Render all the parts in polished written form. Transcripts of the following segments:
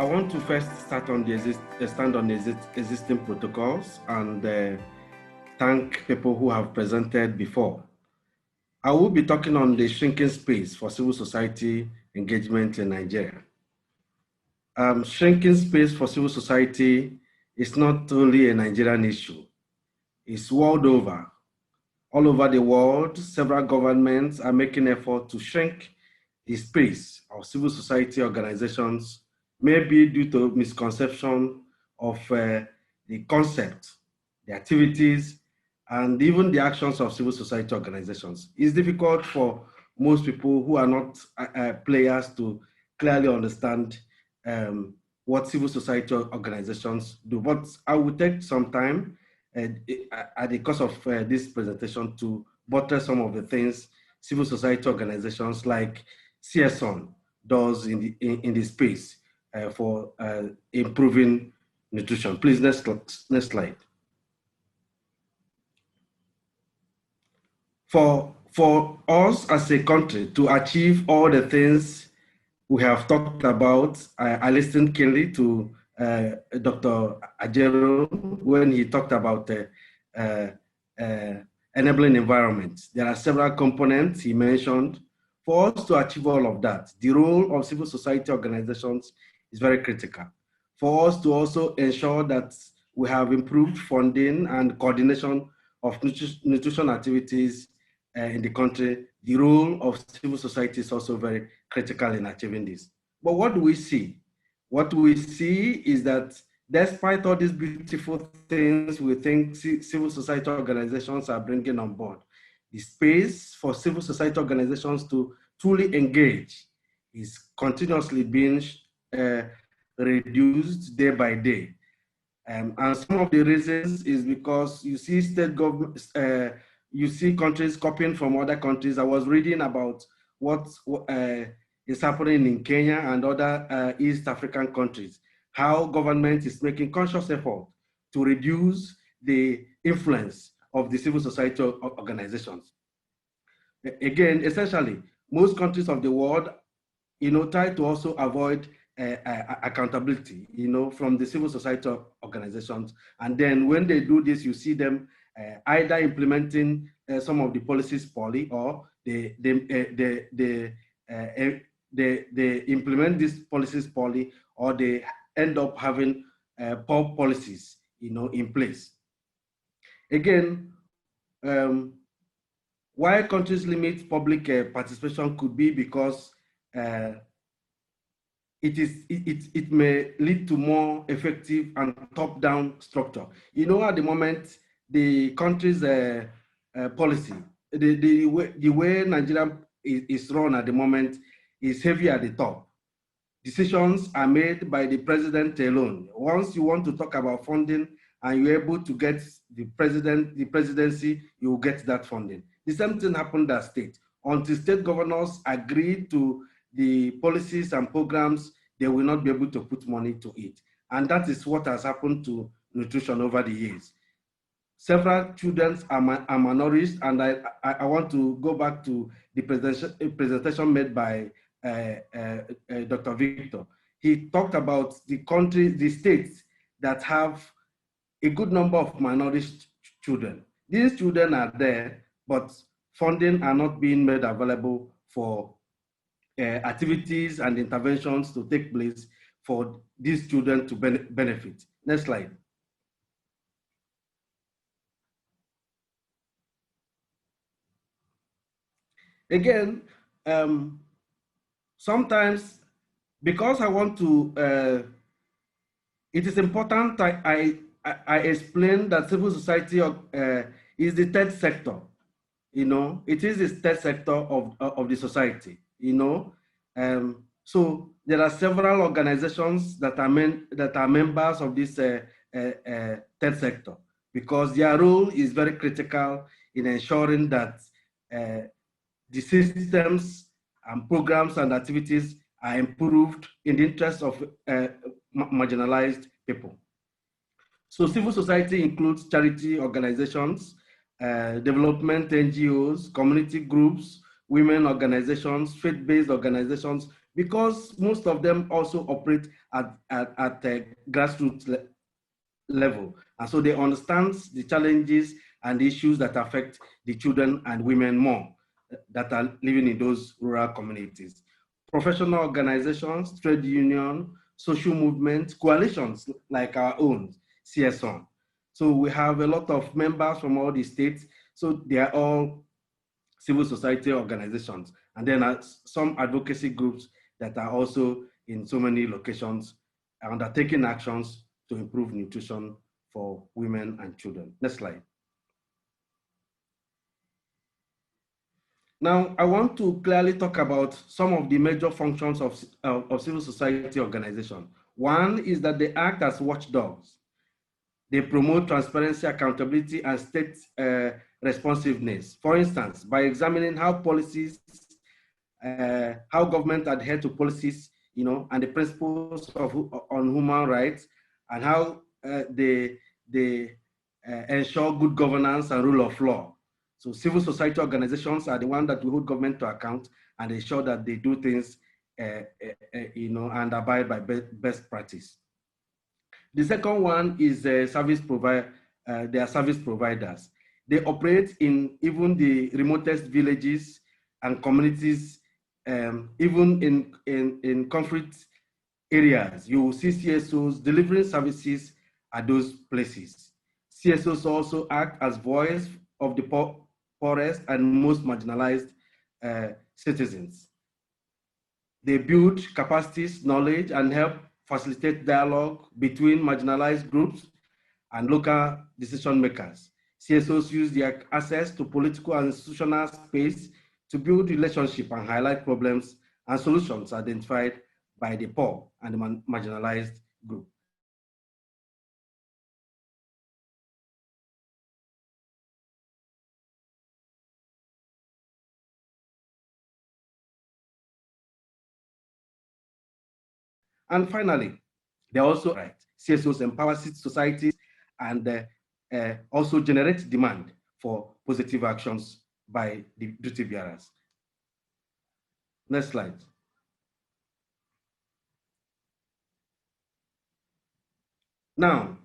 I want to first start on the existing protocols and thank people who have presented before. I will be talking on the shrinking space for civil society engagement in Nigeria. Shrinking space for civil society is not only a Nigerian issue, it's world over. All over the world, several governments are making effort to shrink the space of civil society organizations, maybe due to misconception of the concept, the activities, and even the actions of civil society organizations. It's difficult for most people who are not players to clearly understand what civil society organizations do. But I will take some time at the course of this presentation to buttress some of the things civil society organizations like CS-SUNN does in the space for improving nutrition. Please, next slide. For us as a country to achieve all the things we have talked about, I listened keenly to Dr. Ajero when he talked about enabling environment. There are several components he mentioned. For us to achieve all of that, the role of civil society organizations is very critical. For us to also ensure that we have improved funding and coordination of nutrition activities in the country, the role of civil society is also very critical in achieving this. But what do we see? What we see is that despite all these beautiful things we think civil society organizations are bringing on board, the space for civil society organizations to truly engage is continuously being reduced day by day. And some of the reasons is because you see state governments, you see countries copying from other countries. I was reading about what is happening in Kenya and other East African countries, how government is making conscious effort to reduce the influence of the civil society organizations. Again, essentially, most countries of the world, try to also avoid accountability, from the civil society organizations. And then when they do this, you see them either implementing some of the policies poorly, or they implement these policies poorly, or they end up having poor policies, in place. Again, why countries limit public participation could be because it may lead to more effective and top-down structure. At the moment, the country's policy, the way Nigeria is run at the moment is heavy at the top. Decisions are made by the president alone. Once you want to talk about funding and you're able to get the presidency, you will get that funding. The same thing happened at state. Until state governors agree to the policies and programs, they will not be able to put money to it. And that is what has happened to nutrition over the years. Several children are malnourished, and I want to go back to the presentation made by Dr. Victor. He talked about the states that have a good number of malnourished children. These children are there, but funding are not being made available for activities and interventions to take place for these children to benefit. Next slide. Again, sometimes, because I want to, it is important I explain that civil society is the third sector. It is the third sector of the society. So there are several organizations that are members of this third sector, because their role is very critical in ensuring that the systems and programs and activities are improved in the interest of marginalized people. So civil society includes charity organizations, development NGOs, community groups, women organizations, faith-based organizations, because most of them also operate at a grassroots level. And so they understand the challenges and the issues that affect the children and women more that are living in those rural communities. Professional organizations, trade union, social movements, coalitions like our own, CS-SUNN. So we have a lot of members from all the states. So they are all civil society organizations. And then some advocacy groups that are also in so many locations undertaking actions to improve nutrition for women and children. Next slide. Now, I want to clearly talk about some of the major functions of civil society organizations. One is that they act as watchdogs. They promote transparency, accountability, and state responsiveness. For instance, by examining how policies, how government adhere to policies, and the principles on human rights, and how they ensure good governance and rule of law. So civil society organizations are the ones that will hold government to account and ensure that they do things, and abide by best practice. The second one is service provider. They are service providers. They operate in even the remotest villages and communities, even in conflict areas. You will see CSOs delivering services at those places. CSOs also act as voice of the poorest and most marginalized citizens. They build capacities, knowledge, and help facilitate dialogue between marginalized groups and local decision makers. CSOs use their access to political and institutional space to build relationships and highlight problems and solutions identified by the poor and the marginalized group. And finally, they also CSOs empower societies and also generate demand for positive actions by the duty bearers. Next slide. Now,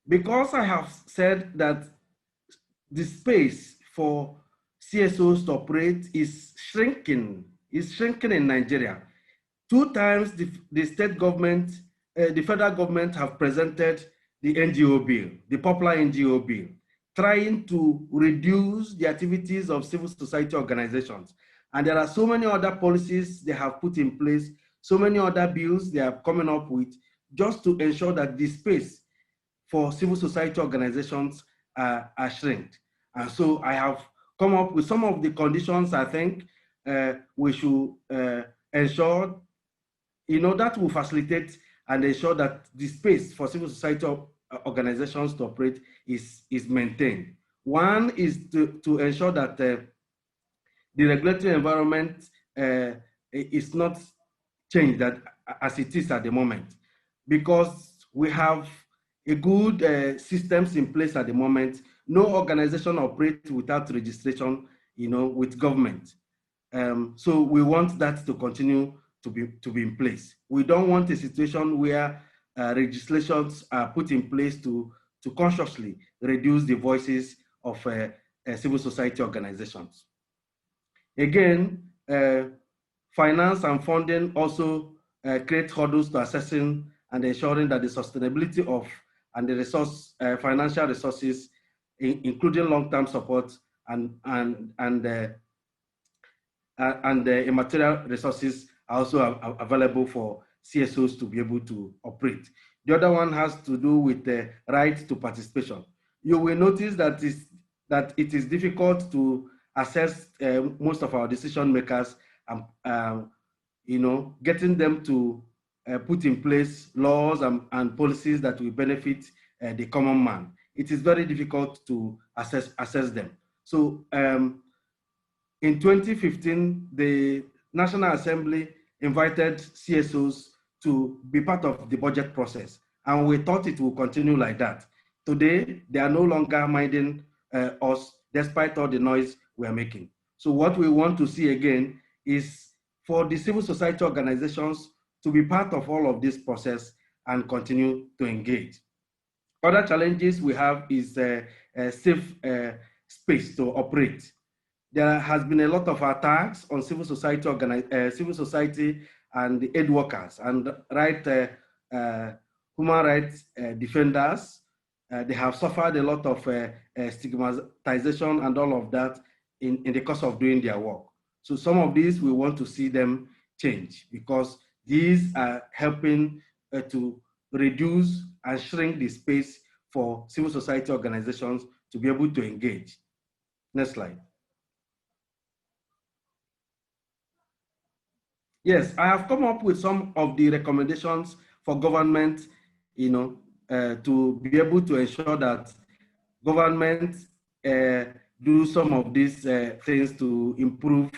because I have said that the space for CSOs to operate is shrinking in Nigeria. 2 times the state government, the federal government have presented the NGO bill, the popular NGO bill, trying to reduce the activities of civil society organizations. And there are so many other policies they have put in place, so many other bills they are coming up with, just to ensure that the space for civil society organizations are shrinked. And so I have come up with some of the conditions I think we should ensure, that will facilitate and ensure that the space for civil society organizations to operate is maintained. One is to ensure that the regulatory environment is not changed as it is at the moment, because we have a good systems in place at the moment. No organization operates without registration, with government. So we want that to continue to be in place. We don't want a situation where legislations are put in place to consciously reduce the voices of civil society organizations. Again, finance and funding also create hurdles to assessing and ensuring that the sustainability of and the financial resources, including long-term support and immaterial resources, are also available for CSOs to be able to operate. The other one has to do with the right to participation. You will notice that it is difficult to assess most of our decision makers, getting them to put in place laws and policies that will benefit the common man. It is very difficult to assess them. So in 2015, the National Assembly invited CSOs to be part of the budget process, and we thought it will continue like that. Today, they are no longer minding us, despite all the noise we are making. So what we want to see again is for the civil society organizations to be part of all of this process and continue to engage. Other challenges we have is a safe space to operate. There has been a lot of attacks on civil society and the aid workers and human rights defenders. They have suffered a lot of stigmatization and all of that in the course of doing their work. So some of these we want to see them change because these are helping to reduce and shrink the space for civil society organizations to be able to engage. Next slide. Yes, I have come up with some of the recommendations for government, to be able to ensure that government do some of these things to improve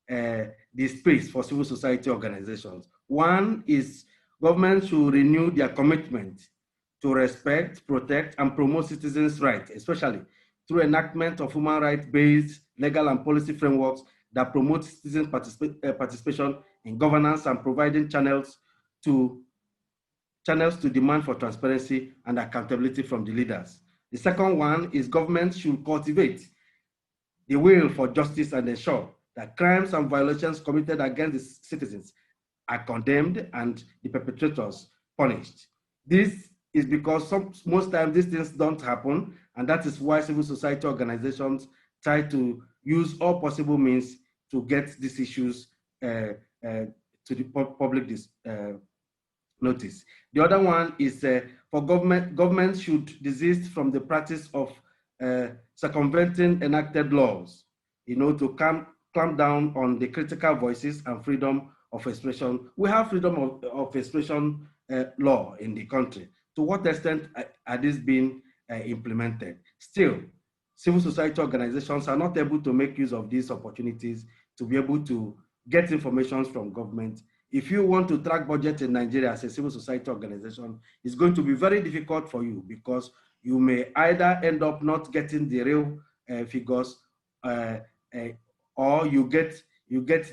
the space for civil society organizations. One is government should renew their commitment to respect, protect, and promote citizens' rights, especially through enactment of human rights-based legal and policy frameworks that promote citizen participation in governance and providing channels to demand for transparency and accountability from the leaders. The second one is government should cultivate the will for justice and ensure that crimes and violations committed against the citizens are condemned and the perpetrators punished. This is because most times these things don't happen, and that is why civil society organizations try to use all possible means to get these issues to the public notice. The other one is for government should desist from the practice of circumventing enacted laws, to clamp down on the critical voices and freedom of expression. We have freedom of expression law in the country. To what extent are these being implemented? Still, civil society organizations are not able to make use of these opportunities to be able to get information from government. If you want to track budget in Nigeria as a civil society organization, it's going to be very difficult for you because you may either end up not getting the real figures or you get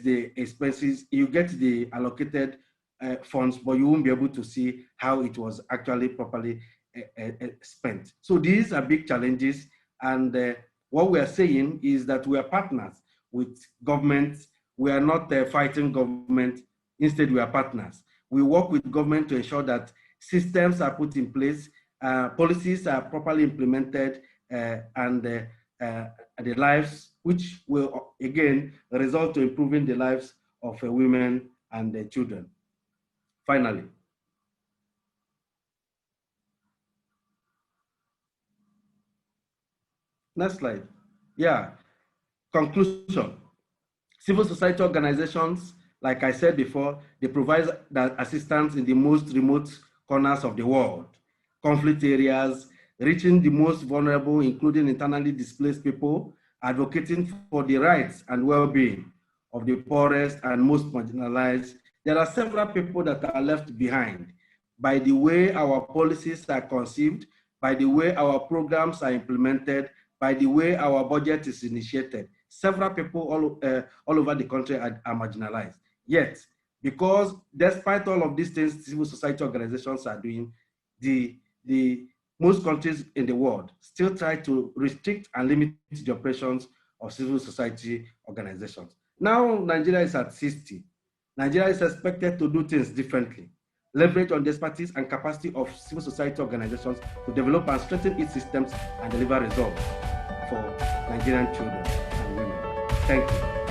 the expenses, you get the allocated funds, but you won't be able to see how it was actually properly spent. So these are big challenges, and what we are saying is that we are partners with government. We are not fighting government. Instead, we are partners. We work with government to ensure that systems are put in place, policies are properly implemented, and the lives, which will again result to improving the lives of women and their children. Finally, next slide. Yeah, conclusion. Civil society organizations, like I said before, they provide that assistance in the most remote corners of the world, conflict areas, reaching the most vulnerable, including internally displaced people, advocating for the rights and well-being of the poorest and most marginalized. There are several people that are left behind by the way our policies are conceived, by the way our programs are implemented, by the way our budget is initiated. Several people all over the country are marginalized. Yet, because despite all of these things civil society organizations are doing, the most countries in the world still try to restrict and limit the operations of civil society organizations. Now, Nigeria is at 60. Nigeria is expected to do things differently, leverage on the expertise and capacity of civil society organizations to develop and strengthen its systems and deliver results for Nigerian children and women. Thank you.